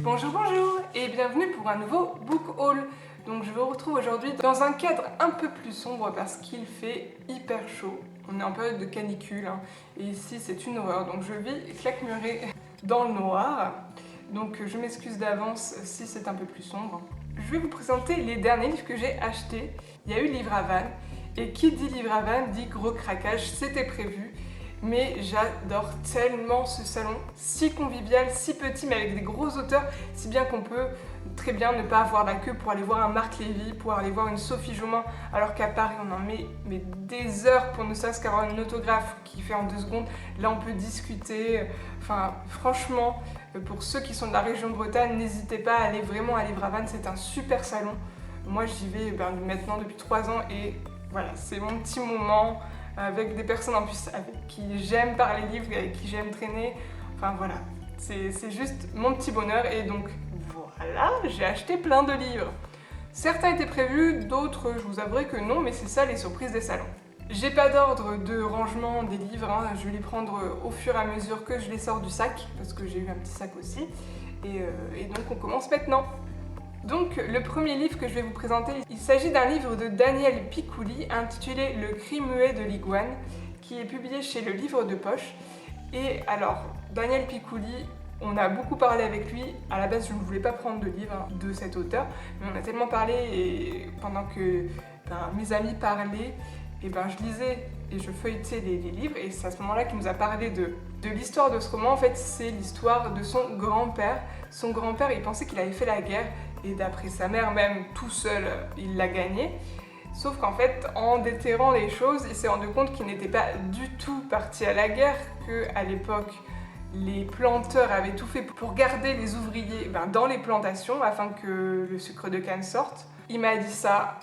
Bonjour, bonjour et bienvenue pour un nouveau book haul. Donc je vous retrouve aujourd'hui dans un cadre un peu plus sombre parce qu'il fait hyper chaud. On est en période de canicule et ici c'est une horreur, donc je vis claquemurée dans le noir. Donc je m'excuse d'avance si c'est un peu plus sombre. Je vais vous présenter les derniers livres que j'ai achetés. Il y a eu Livre à Vannes et qui dit Livre à Vannes dit gros craquage, c'était prévu. Mais j'adore tellement ce salon, si convivial, si petit, mais avec des gros auteurs, si bien qu'on peut très bien ne pas avoir la queue pour aller voir un Marc Lévy, pour aller voir une Sophie Jaumin, alors qu'à Paris on en met des heures pour ne serait-ce qu'avoir une autographe qui fait en 2 secondes. Là on peut discuter, enfin franchement, pour ceux qui sont de la région Bretagne, n'hésitez pas à aller vraiment à Livre à Vannes, c'est un super salon. Moi j'y vais maintenant depuis 3 ans et voilà, c'est mon petit moment. Avec des personnes en plus avec qui j'aime parler livres, avec qui j'aime traîner. Enfin voilà, c'est juste mon petit bonheur et donc voilà, j'ai acheté plein de livres. Certains étaient prévus, d'autres je vous avouerai que non, mais c'est ça les surprises des salons. J'ai pas d'ordre de rangement des livres, je vais les prendre au fur et à mesure que je les sors du sac, parce que j'ai eu un petit sac aussi. Et donc on commence maintenant. Donc le premier livre que je vais vous présenter, il s'agit d'un livre de Daniel Picouli intitulé Le cri muet de l'iguane, qui est publié chez Le Livre de Poche. Et alors, Daniel Picouli, on a beaucoup parlé avec lui. À la base, je ne voulais pas prendre de livre de cet auteur, mais on a tellement parlé et pendant que mes amis parlaient, et je lisais et je feuilletais les livres et c'est à ce moment-là qu'il nous a parlé de l'histoire de ce roman. En fait, c'est l'histoire de son grand-père. Son grand-père, il pensait qu'il avait fait la guerre et d'après sa mère, même tout seul, il l'a gagné. Sauf qu'en fait, en déterrant les choses, il s'est rendu compte qu'il n'était pas du tout parti à la guerre, qu'à l'époque, les planteurs avaient tout fait pour garder les ouvriers dans les plantations afin que le sucre de canne sorte. Il m'a dit ça,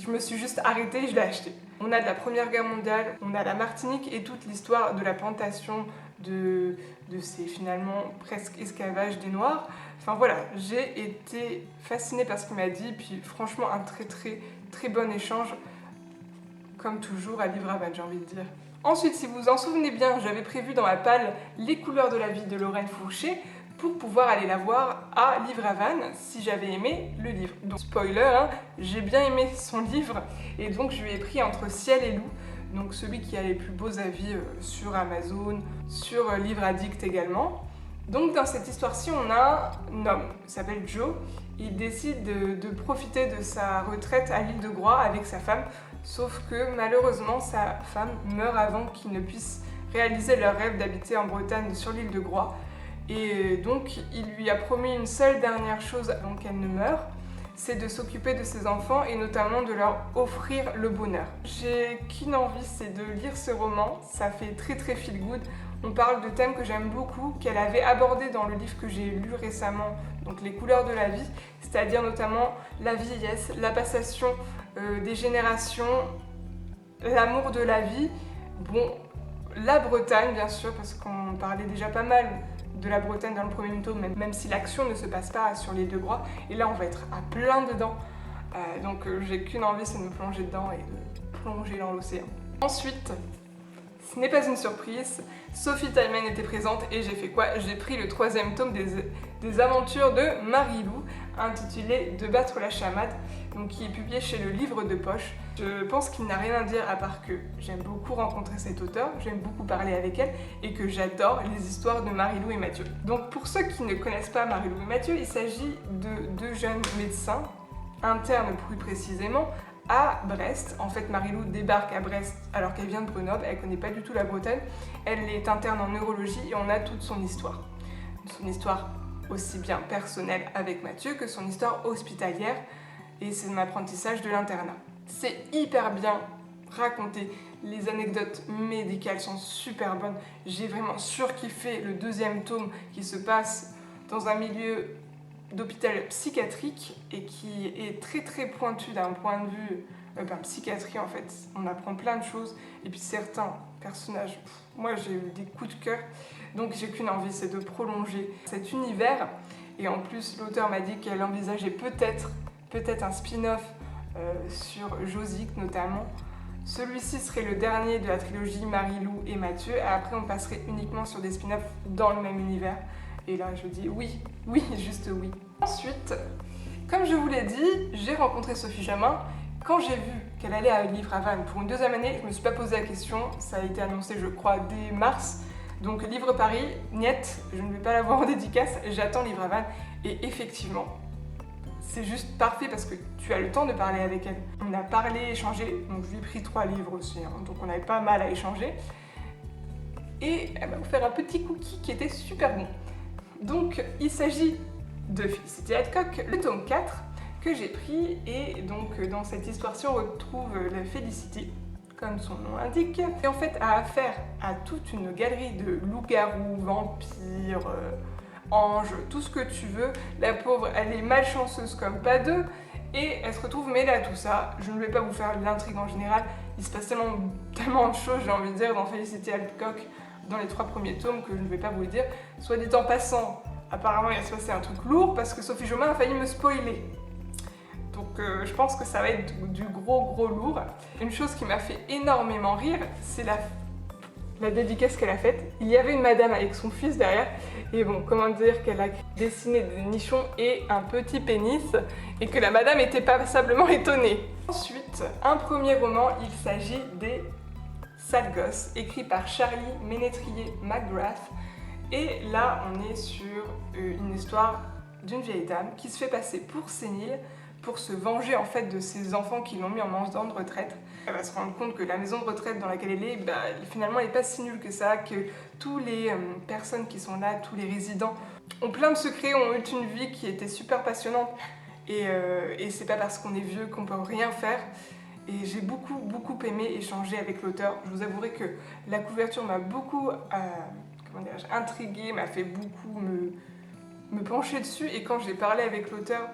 je me suis juste arrêtée et je l'ai acheté. On a de la Première Guerre mondiale, on a la Martinique et toute l'histoire de la plantation de ces finalement presque esclavages des Noirs. Enfin voilà, j'ai été fascinée par ce qu'il m'a dit, puis franchement un très bon échange, comme toujours à Livre à Vannes, j'ai envie de dire. Ensuite, si vous vous en souvenez bien, j'avais prévu dans ma palle Les couleurs de la vie de Lorraine Fouché pour pouvoir aller la voir à Livre à Vannes si j'avais aimé le livre. Donc spoiler, j'ai bien aimé son livre et donc je lui ai pris Entre ciel et loup, donc celui qui a les plus beaux avis sur Amazon, sur Livre Addict également. Donc dans cette histoire-ci, on a un homme, il s'appelle Joe. Il décide de profiter de sa retraite à l'île de Groix avec sa femme, sauf que malheureusement sa femme meurt avant qu'il ne puisse réaliser leur rêve d'habiter en Bretagne sur l'île de Groix. Et donc il lui a promis une seule dernière chose avant qu'elle ne meure, c'est de s'occuper de ses enfants et notamment de leur offrir le bonheur. J'ai qu'une envie, c'est de lire ce roman, ça fait très feel good. On parle de thèmes que j'aime beaucoup, qu'elle avait abordés dans le livre que j'ai lu récemment, donc Les couleurs de la vie, c'est-à-dire notamment la vieillesse, la passation des générations, l'amour de la vie, la Bretagne bien sûr, parce qu'on parlait déjà pas mal de la Bretagne dans le premier tome, même si l'action ne se passe pas sur les 2 Groix. Et là, on va être à plein dedans. Donc j'ai qu'une envie, c'est de me plonger dedans et de plonger dans l'océan. Ensuite, ce n'est pas une surprise, Sophie Tallmann était présente et j'ai fait quoi? J'ai pris le 3e tome des aventures de Marie-Lou, intitulé De battre la chamade, donc qui est publié chez Le Livre de Poche. Je pense qu'il n'a rien à dire à part que j'aime beaucoup rencontrer cet auteur, j'aime beaucoup parler avec elle et que j'adore les histoires de Marie-Lou et Mathieu. Donc pour ceux qui ne connaissent pas Marie-Lou et Mathieu, il s'agit de 2 jeunes médecins, internes plus précisément, à Brest. En fait, Marie-Lou débarque à Brest alors qu'elle vient de Grenoble, elle connaît pas du tout la Bretagne. Elle est interne en neurologie et on a toute son histoire. Son histoire aussi bien personnelle avec Mathieu que son histoire hospitalière et son apprentissage de l'internat. C'est hyper bien raconté, les anecdotes médicales sont super bonnes. J'ai vraiment surkiffé le 2e tome qui se passe dans un milieu d'hôpital psychiatrique et qui est très pointu d'un point de vue psychiatrie en fait. On apprend plein de choses et puis certains personnages, moi j'ai eu des coups de cœur, donc j'ai qu'une envie, c'est de prolonger cet univers. Et en plus l'auteur m'a dit qu'elle envisageait peut-être un spin-off sur Josique notamment. Celui-ci serait le dernier de la trilogie Marie-Lou et Mathieu et après on passerait uniquement sur des spin-offs dans le même univers. Et là je dis oui, oui, juste oui. Ensuite, comme je vous l'ai dit, j'ai rencontré Sophie Jamin. Quand j'ai vu qu'elle allait à Livre à Vannes pour une deuxième année, je ne me suis pas posé la question, ça a été annoncé je crois dès mars. Donc Livre Paris, niet, je ne vais pas l'avoir en dédicace, j'attends Livre à Vannes. Et effectivement, c'est juste parfait parce que tu as le temps de parler avec elle. On a parlé, échangé, donc je lui ai pris 3 livres aussi, hein, donc on avait pas mal à échanger. Et elle m'a offert un petit cookie qui était super bon. Donc il s'agit de Felicity Hadcock, le tome 4 que j'ai pris, et donc dans cette histoire-ci on retrouve la Felicity, comme son nom l'indique, et en fait a affaire à toute une galerie de loups-garous, vampires, anges, tout ce que tu veux. La pauvre, elle est malchanceuse comme pas deux, et elle se retrouve mêlée à tout ça. Je ne vais pas vous faire l'intrigue en général, il se passe tellement de choses, j'ai envie de dire, dans Felicity Hadcock, dans les 3 premiers tomes, que je ne vais pas vous le dire. Soit dit en passant, apparemment il va se passer un truc lourd, parce que Sophie Jamin a failli me spoiler. Donc je pense que ça va être du gros lourd. Une chose qui m'a fait énormément rire, c'est la dédicace qu'elle a faite. Il y avait une madame avec son fils derrière, et bon, comment dire, qu'elle a dessiné des nichons et un petit pénis, et que la madame était passablement étonnée. Ensuite, un premier roman, il s'agit des Sales Gosses, écrit par Charlie Ménétrier McGrath. Et là, on est sur une histoire d'une vieille dame qui se fait passer pour sénile, pour se venger en fait de ses enfants qui l'ont mis en maison de retraite. Elle va se rendre compte que la maison de retraite dans laquelle elle est, finalement elle n'est pas si nulle que ça, que tous les personnes qui sont là, tous les résidents, ont plein de secrets, ont eu une vie qui était super passionnante, et c'est pas parce qu'on est vieux qu'on peut rien faire. Et j'ai beaucoup aimé échanger avec l'auteur. Je vous avouerai que la couverture m'a beaucoup intriguée, m'a fait beaucoup me pencher dessus, et quand j'ai parlé avec l'auteur,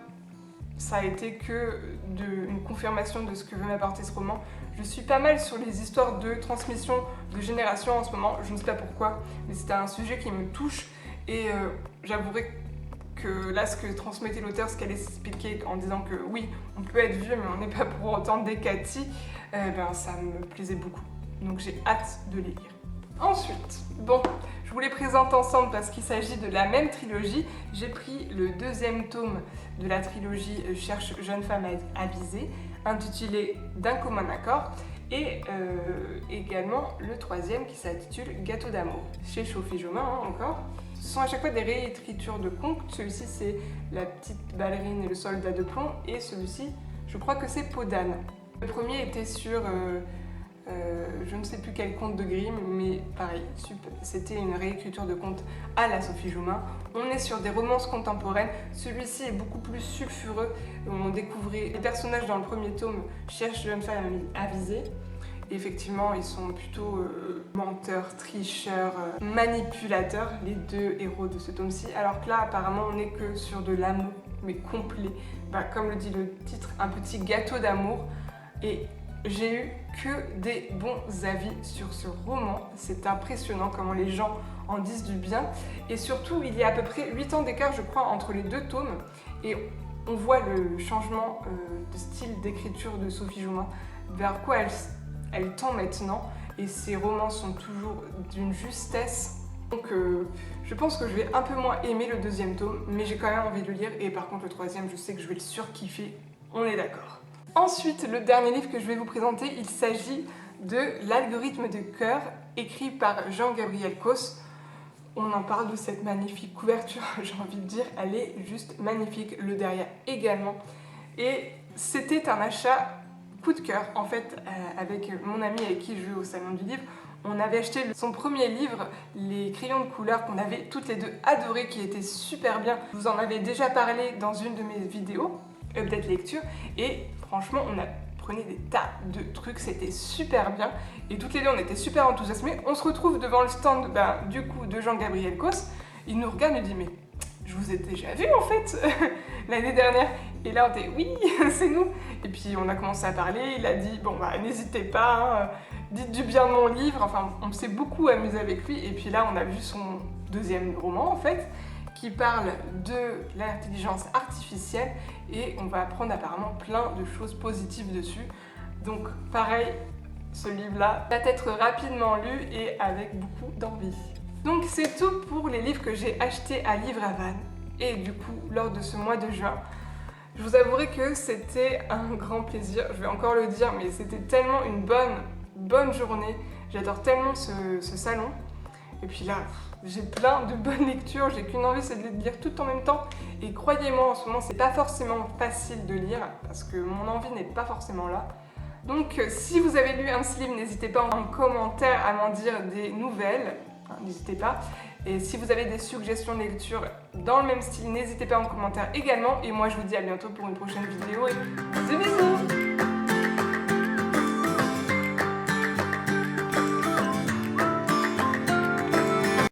ça a été que une confirmation de ce que veut m'apporter ce roman. Je suis pas mal sur les histoires de transmission de génération en ce moment, je ne sais pas pourquoi, mais c'était un sujet qui me touche, et j'avouerai que là, ce que transmettait l'auteur, ce qu'elle expliquait en disant que oui, on peut être vieux, mais on n'est pas pour autant des Cathy, ça me plaisait beaucoup. Donc j'ai hâte de les lire. Ensuite, bon, je vous les présente ensemble parce qu'il s'agit de la même trilogie. J'ai pris le 2e tome de la trilogie Cherche jeune femme avisée, intitulé D'un commun accord, et également le 3e qui s'intitule Gâteau d'amour, chez Sophie Jamin encore. Ce sont à chaque fois des réécritures de contes. Celui-ci c'est La petite ballerine et le soldat de plomb, et celui-ci je crois que c'est Peau d'âne. Le premier était sur je ne sais plus quel conte de Grimm, mais pareil, c'était une réécriture de conte à la Sophie Jamin. On est sur des romances contemporaines, celui-ci est beaucoup plus sulfureux. On découvrait les personnages dans le premier tome cherchent jeune femme avisée. Et effectivement, ils sont plutôt menteurs, tricheurs, manipulateurs, les 2 héros de ce tome-ci. Alors que là, apparemment, on n'est que sur de l'amour, mais complet. Comme le dit le titre, un petit gâteau d'amour. Et j'ai eu que des bons avis sur ce roman. C'est impressionnant comment les gens en disent du bien. Et surtout, il y a à peu près 8 ans d'écart, je crois, entre les 2 tomes. Et on voit le changement de style d'écriture de Sophie Jamin, vers quoi elle tend maintenant. Et ses romans sont toujours d'une justesse. Donc je pense que je vais un peu moins aimer le 2e tome, mais j'ai quand même envie de le lire. Et par contre, le 3e, je sais que je vais le surkiffer. On est d'accord. Ensuite, le dernier livre que je vais vous présenter, il s'agit de L'algorithme de cœur, écrit par Jean-Gabriel Causse. On en parle de cette magnifique couverture, j'ai envie de dire, elle est juste magnifique, le derrière également. Et c'était un achat coup de cœur, en fait, avec mon ami avec qui je vais au Salon du Livre. On avait acheté son premier livre, Les crayons de couleur, qu'on avait toutes les 2 adoré, qui était super bien. Je vous en avais déjà parlé dans une de mes vidéos, update lecture, et franchement, on a pris des tas de trucs, c'était super bien. Et toutes les 2, on était super enthousiasmés. On se retrouve devant le stand du coup de Jean-Gabriel Causse. Il nous regarde et nous dit « Mais je vous ai déjà vu en fait l'année dernière !» Et là, on était « Oui, c'est nous !» Et puis on a commencé à parler, il a dit « Bon n'hésitez pas, hein, dites du bien de mon livre !» Enfin, on s'est beaucoup amusé avec lui. Et puis là, on a vu son 2e roman en fait, qui parle de l'intelligence artificielle, et on va apprendre apparemment plein de choses positives dessus. Donc pareil, ce livre-là va être rapidement lu et avec beaucoup d'envie. Donc c'est tout pour les livres que j'ai achetés à Livre à Vannes et du coup lors de ce mois de juin. Je vous avouerai que c'était un grand plaisir, je vais encore le dire, mais c'était tellement une bonne journée. J'adore tellement ce salon. Et puis là, j'ai plein de bonnes lectures, j'ai qu'une envie, c'est de les lire tout en même temps. Et croyez-moi, en ce moment, c'est pas forcément facile de lire parce que mon envie n'est pas forcément là. Donc si vous avez lu un de ces livres, n'hésitez pas en commentaire à m'en dire des nouvelles, n'hésitez pas. Et si vous avez des suggestions de lecture dans le même style, n'hésitez pas en commentaire également. Et moi je vous dis à bientôt pour une prochaine vidéo et bisous bisous.